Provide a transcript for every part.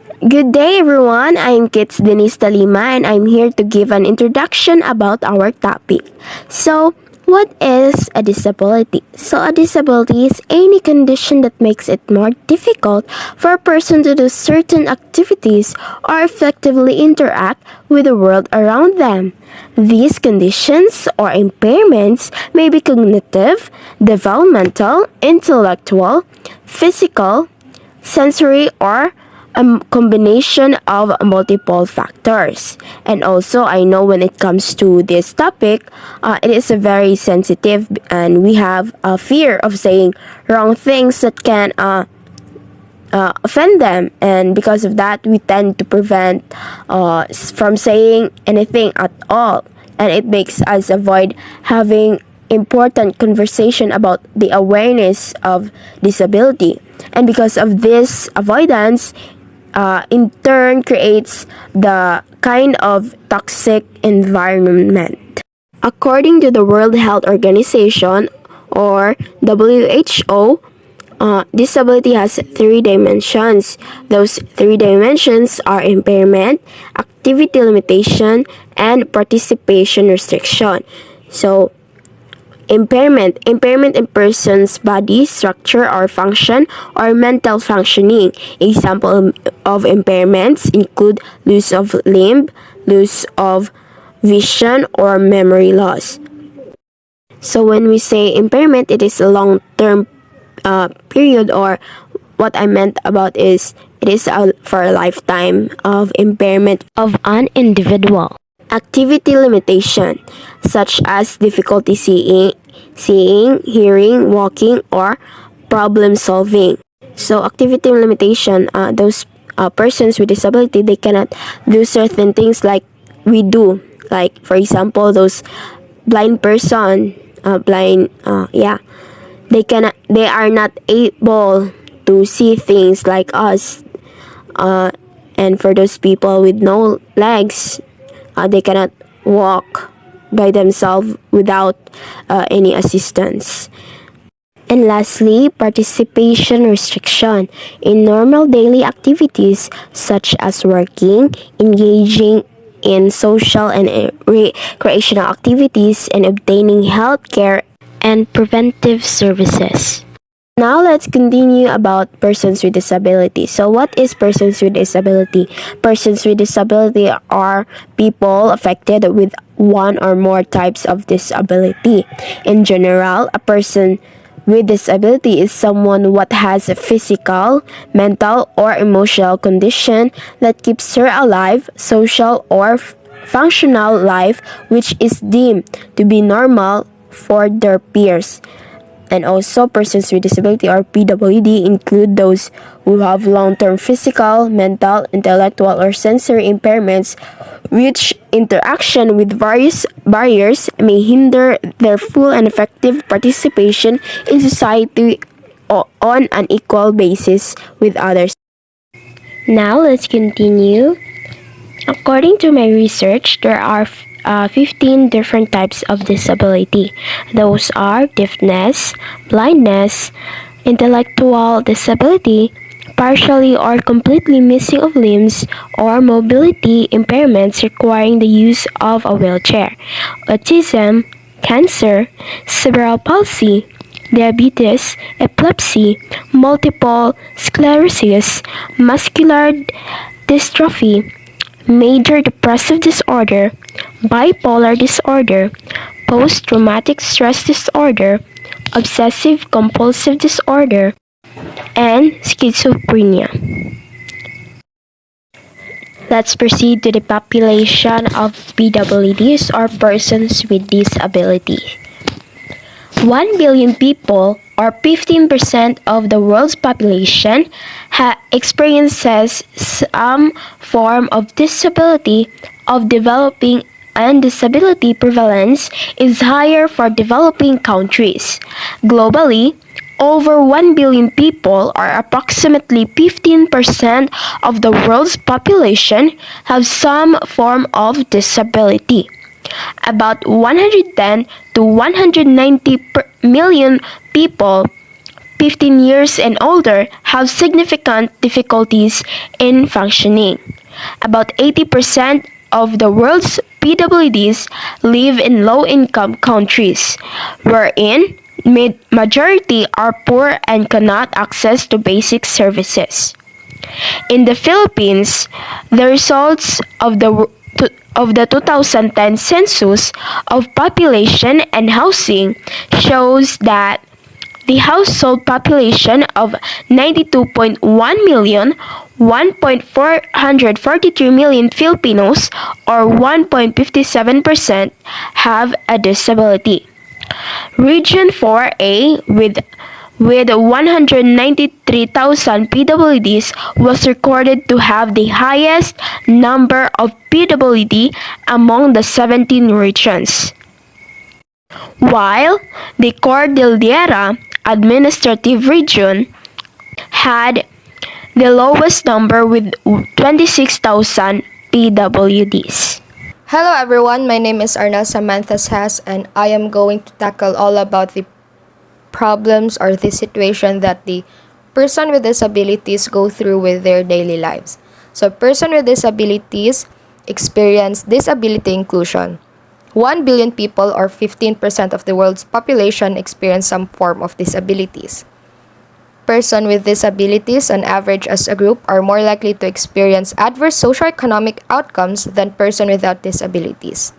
Good day, everyone. I'm Kits Denise Talima, and I'm here to give an introduction about our topic. So, what is a disability? A disability is any condition that makes it more difficult for a person to do certain activities or effectively interact with the world around them. These conditions or impairments may be cognitive, developmental, intellectual, physical, sensory, or a combination of multiple factors. And also, I know when it comes to this topic, it is a very sensitive, and we have a fear of saying wrong things that can offend them, and because of that, we tend to prevent from saying anything at all, and it makes us avoid having important conversation about the awareness of disability. And because of this avoidance, in turn creates the kind of toxic environment. According to the World Health Organization, or WHO, disability has three dimensions. Those three dimensions are impairment, activity limitation, and participation restriction. So, impairment in person's body, structure or function, or mental functioning. Example of impairments include loss of limb, loss of vision, or memory loss. So when we say impairment, it is a long-term period, or what I meant about is it is for a lifetime of impairment of an individual. Activity limitation, such as difficulty seeing, hearing, walking, or problem solving. So activity limitation, those persons with disability, they cannot do certain things like we do. Like for example, those blind person, they are not able to see things like us. And for those people with no legs, they cannot walk by themselves without any assistance. And lastly, participation restriction in normal daily activities such as working, engaging in social and recreational activities, and obtaining health care and preventive services. Now let's continue about persons with disability. So what is persons with disability? Persons with disability are people affected with one or more types of disability. In general, a person with disability is someone what has a physical, mental, or emotional condition that keeps her alive, social or functional life, which is deemed to be normal for their peers. And also, persons with disability or PWD include those who have long-term physical, mental, intellectual, or sensory impairments, which interaction with various barriers may hinder their full and effective participation in society on an equal basis with others. Now let's continue. According to my research, there are 15 different types of disability. Those are deafness, blindness, intellectual disability, partially or completely missing of limbs, or mobility impairments requiring the use of a wheelchair, autism, cancer, cerebral palsy, diabetes, epilepsy, multiple sclerosis, muscular dystrophy, major depressive disorder, bipolar disorder, post-traumatic stress disorder, obsessive compulsive disorder, and schizophrenia. Let's proceed to the population of PWDs, or persons with disability. 1 billion people, or 15% of the world's population, experiences some form of disability of developing, and disability prevalence is higher for developing countries. Globally, over 1 billion people, or approximately 15% of the world's population, have some form of disability. About 110 to 190 million people, 15 years and older have significant difficulties in functioning. About 80% of the world's PWDs live in low-income countries, wherein majority are poor and cannot access to basic services. In the Philippines, the results of the 2010 census of population and housing shows that the household population of 92.1 million, 1.443 million Filipinos, or 1.57%, have a disability. Region 4A with 193,000 PWDs was recorded to have the highest number of PWD among the 17 regions, while the Cordillera Administrative Region had the lowest number with 26,000 PWDs. Hello everyone, my name is Arnel Samantha Sass and I am going to tackle all about the problems or the situation that the person with disabilities go through with their daily lives. So person with disabilities experience disability inclusion. 1 billion people or 15% of the world's population experience some form of disabilities. Person with disabilities on average as a group are more likely to experience adverse socioeconomic outcomes than person without disabilities.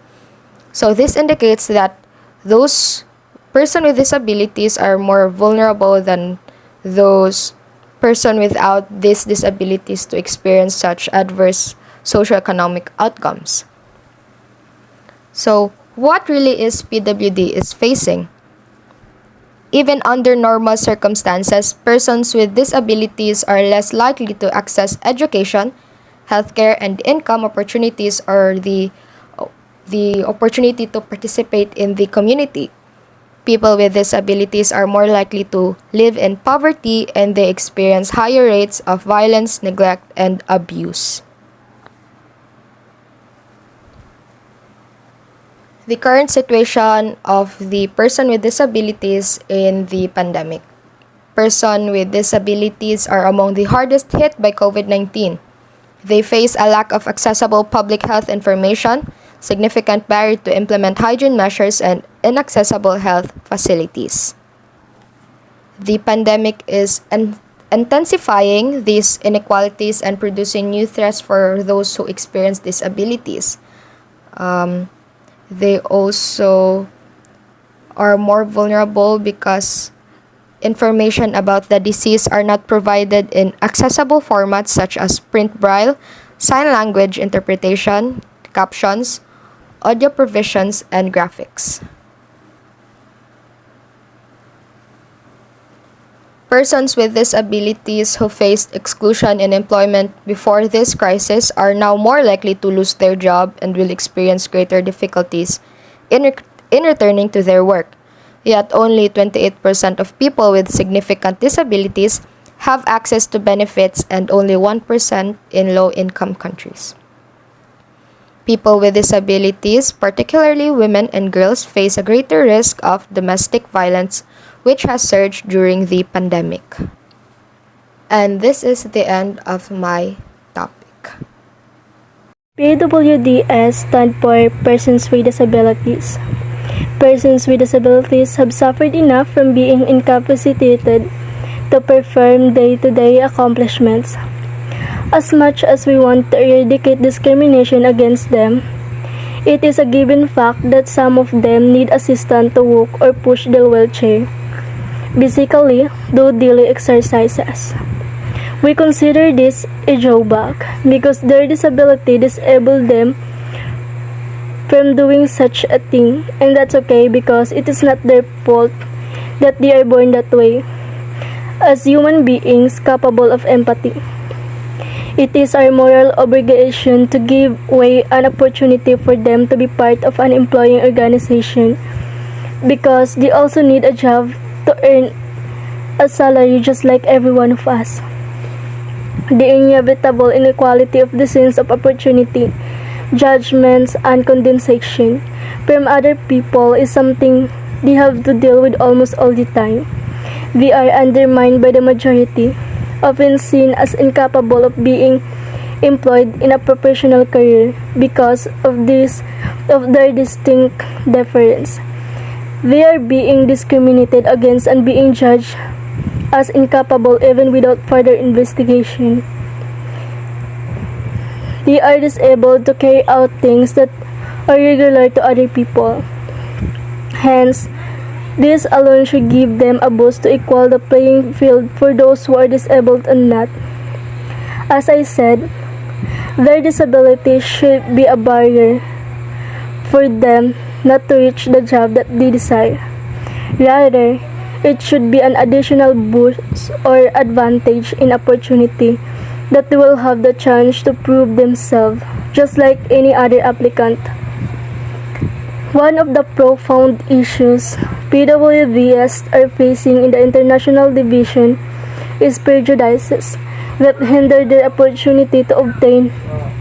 So this indicates that those person with disabilities are more vulnerable than those person without these disabilities to experience such adverse socioeconomic outcomes. So what really is PWD is facing? Even under normal circumstances, persons with disabilities are less likely to access education, healthcare, and income opportunities or the opportunity to participate in the community. People with disabilities are more likely to live in poverty and they experience higher rates of violence, neglect, and abuse. The current situation of the person with disabilities in the pandemic. Person with disabilities are among the hardest hit by COVID-19. They face a lack of accessible public health information, significant barrier to implement hygiene measures, and inaccessible health facilities. The pandemic is intensifying these inequalities and producing new threats for those who experience disabilities. They also are more vulnerable because information about the disease are not provided in accessible formats such as print braille, sign language interpretation, captions, audio provisions, and graphics. Persons with disabilities who faced exclusion in employment before this crisis are now more likely to lose their job and will experience greater difficulties in returning to their work. Yet only 28% of people with significant disabilities have access to benefits and only 1% in low-income countries. People with disabilities, particularly women and girls, face a greater risk of domestic violence, which has surged during the pandemic. And this is the end of my topic. PWDs stand for Persons with Disabilities. Persons with disabilities have suffered enough from being incapacitated to perform day-to-day accomplishments. As much as we want to eradicate discrimination against them, it is a given fact that some of them need assistance to walk or push their wheelchair, basically do daily exercises. We consider this a drawback because their disability disables them from doing such a thing, and that's okay because it is not their fault that they are born that way. As human beings capable of empathy, it is our moral obligation to give way an opportunity for them to be part of an employing organization because they also need a job to earn a salary just like every one of us. The inevitable inequality of the sense of opportunity, judgments, and condensation from other people is something they have to deal with almost all the time. They are undermined by the majority, often seen as incapable of being employed in a professional career because of their distinct difference. They are being discriminated against and being judged as incapable even without further investigation. They are disabled to carry out things that are regular to other people. Hence, this alone should give them a boost to equal the playing field for those who are disabled and not. As I said, their disability should be a barrier for them not to reach the job that they desire. Rather, it should be an additional boost or advantage in opportunity that they will have the chance to prove themselves just like any other applicant. One of the profound issues PWDs are facing in the international division is prejudices that hinder their opportunity to obtain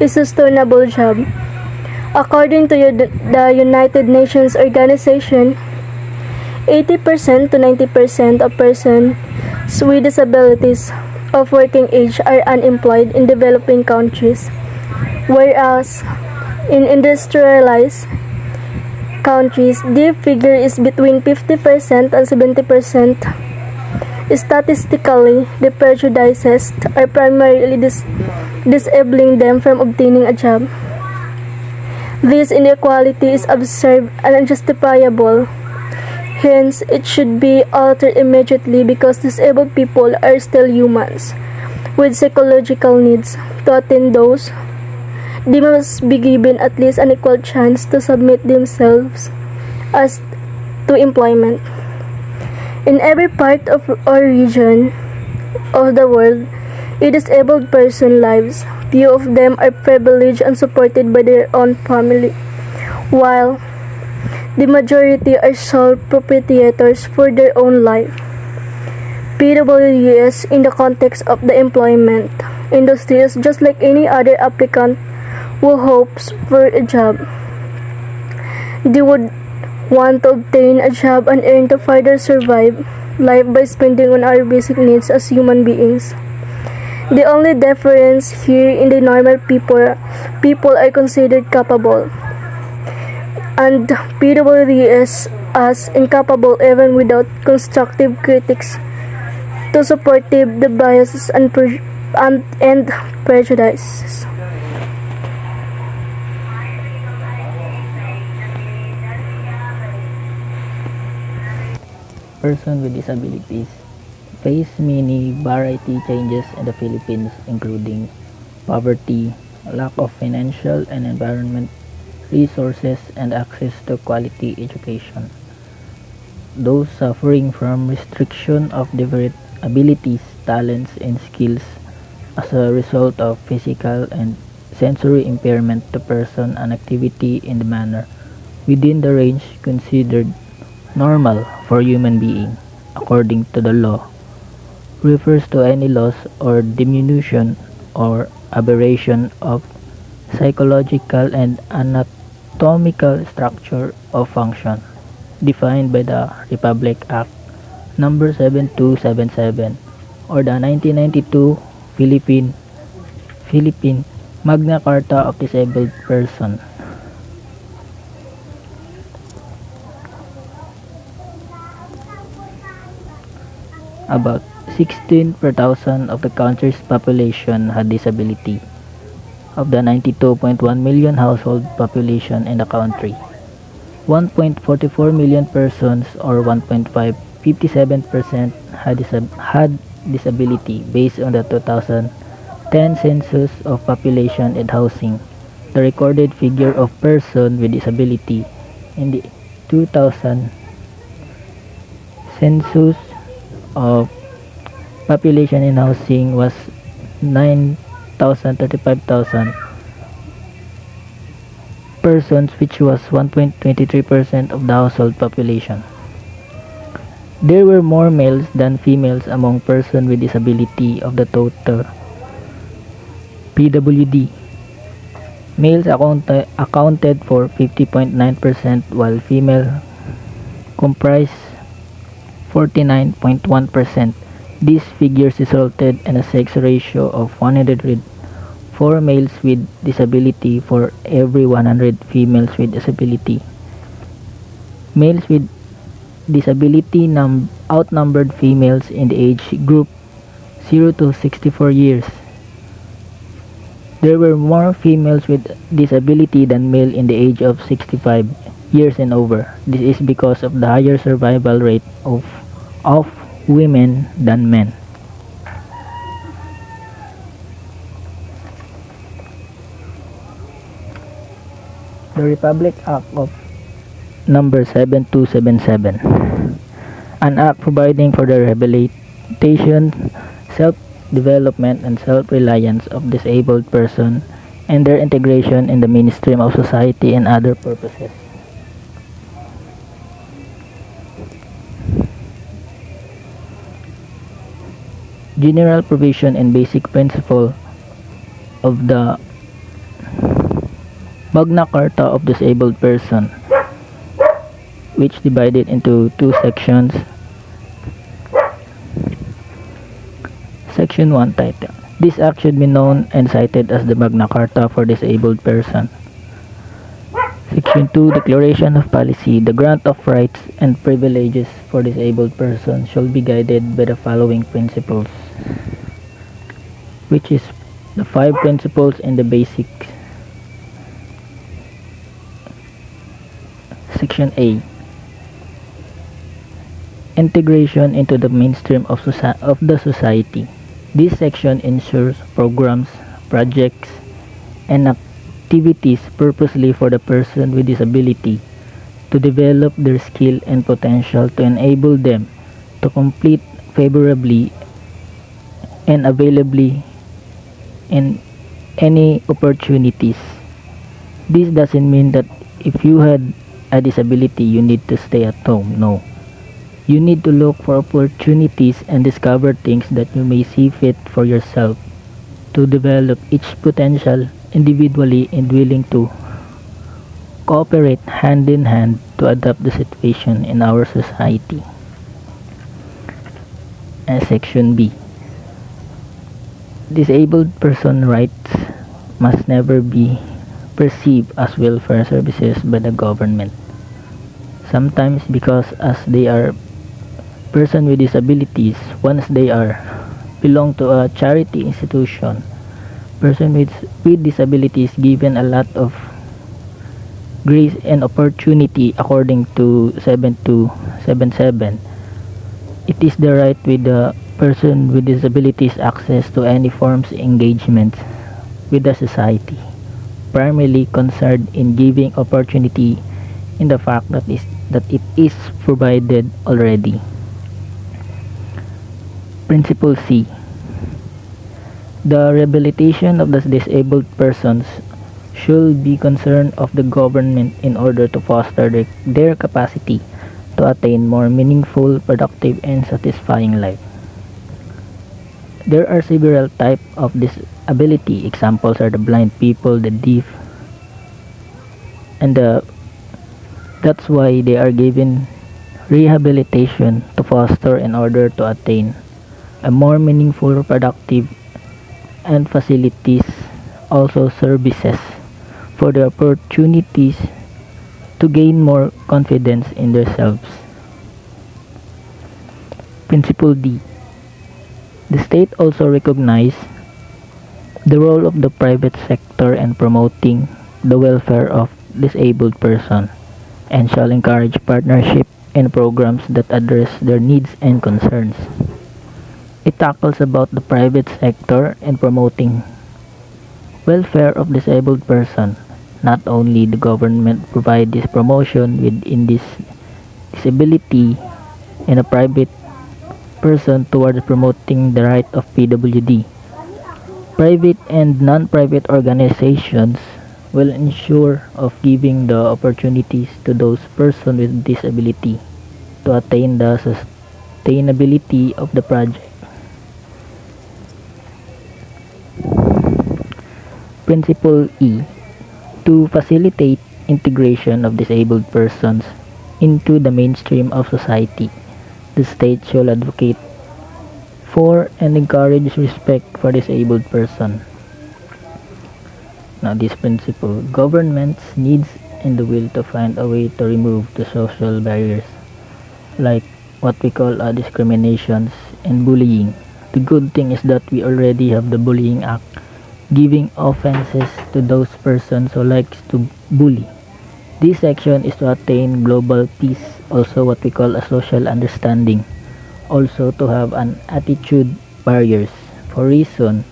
a sustainable job. According to the United Nations Organization, 80% to 90% of persons with disabilities of working age are unemployed in developing countries, whereas in industrialized countries, the figure is between 50% and 70%. Statistically, the prejudices are primarily disabling them from obtaining a job. This inequality is absurd and unjustifiable. Hence, it should be altered immediately because disabled people are still humans with psychological needs. To attain those, they must be given at least an equal chance to submit themselves as to employment. In every part of or region of the world, a disabled person lives. Few of them are privileged and supported by their own family, while the majority are sole proprietors for their own life. PWS in the context of the employment industry is just like any other applicant who hopes for a job. They would want to obtain a job and earn to further survive life by spending on our basic needs as human beings. The only difference here in the normal people are considered capable, and PWS as incapable even without constructive critics to supportive the biases and prejudices. Persons with disabilities face many variety changes in the Philippines, including poverty, lack of financial and environment resources, and access to quality education. Those suffering from restriction of different abilities, talents, and skills as a result of physical and sensory impairment to person an activity in the manner within the range considered normal for human being according to the law refers to any loss or diminution or aberration of psychological and anatomical structure of function defined by the Republic Act number 7277 or the 1992 Philippine Magna Carta of Disabled Person. About 16 per thousand of the country's population had disability. Of the 92.1 million household population in the country, 1.44 million persons or 1.57% had disability based on the 2010 census of population and housing. The recorded figure of person with disability in the 2000 census of population and housing was 9,035,000 persons, which was 1.23% of the household population. There were more males than females among persons with disability of the total PWD. Males accounted for 50.9% while female comprised 49.1%. These figures resulted in a sex ratio of 104 males with disability for every 100 females with disability. Males with disability outnumbered females in the age group 0 to 64 years. There were more females with disability than male in the age of 65 years and over. This is because of the higher survival rate of women than men. The Republic Act of number 7277, an act providing for the rehabilitation, self-development, and self-reliance of disabled persons and their integration in the mainstream of society and other purposes. General provision and basic principle of the Magna Carta of Disabled Person, which divided into two sections. Section 1 title. This act should be known and cited as the Magna Carta for Disabled Person. Section 2 Declaration of Policy. The grant of rights and privileges for disabled persons shall be guided by the following principles, which is the 5 principles in the basic. Section A. Integration into the mainstream of the society. This section ensures programs, projects, and activities purposely for the person with disability to develop their skill and potential to enable them to complete favorably and availably in any opportunities. This doesn't mean that if you had a disability you need to stay at home. No. You need to look for opportunities and discover things that you may see fit for yourself to develop each potential individually and willing to cooperate hand in hand to adapt the situation in our society. And Section B. Disabled person rights must never be perceived as welfare services by the government. Sometimes because as they are person with disabilities, once they are belong to a charity institution, person with disabilities given a lot of grace and opportunity according to 7277. It is the right with the person with disabilities access to any forms engagement with the society, primarily concerned in giving opportunity in the fact that it is provided already. Principle C. The rehabilitation of the disabled persons should be concern of the government in order to foster their capacity to attain more meaningful, productive, and satisfying life. There are several types of disability. Examples are the blind people, the deaf, and that's why they are given rehabilitation to foster in order to attain a more meaningful, productive, and facilities, also services for the opportunities to gain more confidence in themselves. Principle D. The state also recognizes the role of the private sector in promoting the welfare of disabled persons and shall encourage partnership in programs that address their needs and concerns. It tackles about the private sector in promoting welfare of disabled person. Not only the government provide this promotion within this disability and a private person towards promoting the right of PWD. Private and non-private organizations will ensure of giving the opportunities to those persons with disability to attain the sustainability of the project. Principle E. To facilitate integration of disabled persons into the mainstream of society. the state should advocate for and encourage respect for disabled person. Now, this principle, governments needs and the will to find a way to remove the social barriers, like what we call discriminations and bullying. The good thing is that we already have the Bullying Act, giving offenses to those persons who likes to bully. This section is to attain global peace, also what we call a social understanding, also to have an attitude barriers, for reason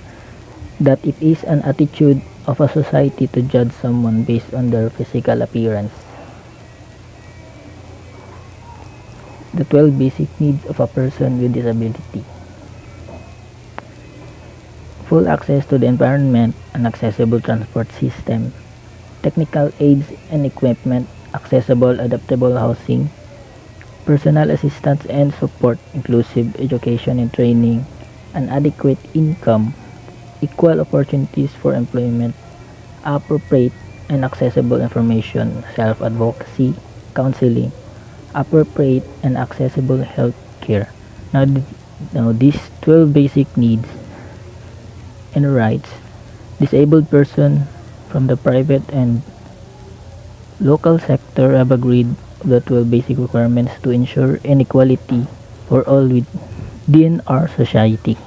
that it is an attitude of a society to judge someone based on their physical appearance. The 12 basic needs of a person with disability. Full access to the environment, an accessible transport system, technical aids and equipment, accessible adaptable housing, personal assistance and support, inclusive education and training, an adequate income, equal opportunities for employment, appropriate and accessible information, self-advocacy, counseling, appropriate and accessible health care. Now these 12 basic needs and rights, disabled person from the private and local sector have agreed the 12 basic requirements to ensure inequality for all within our society.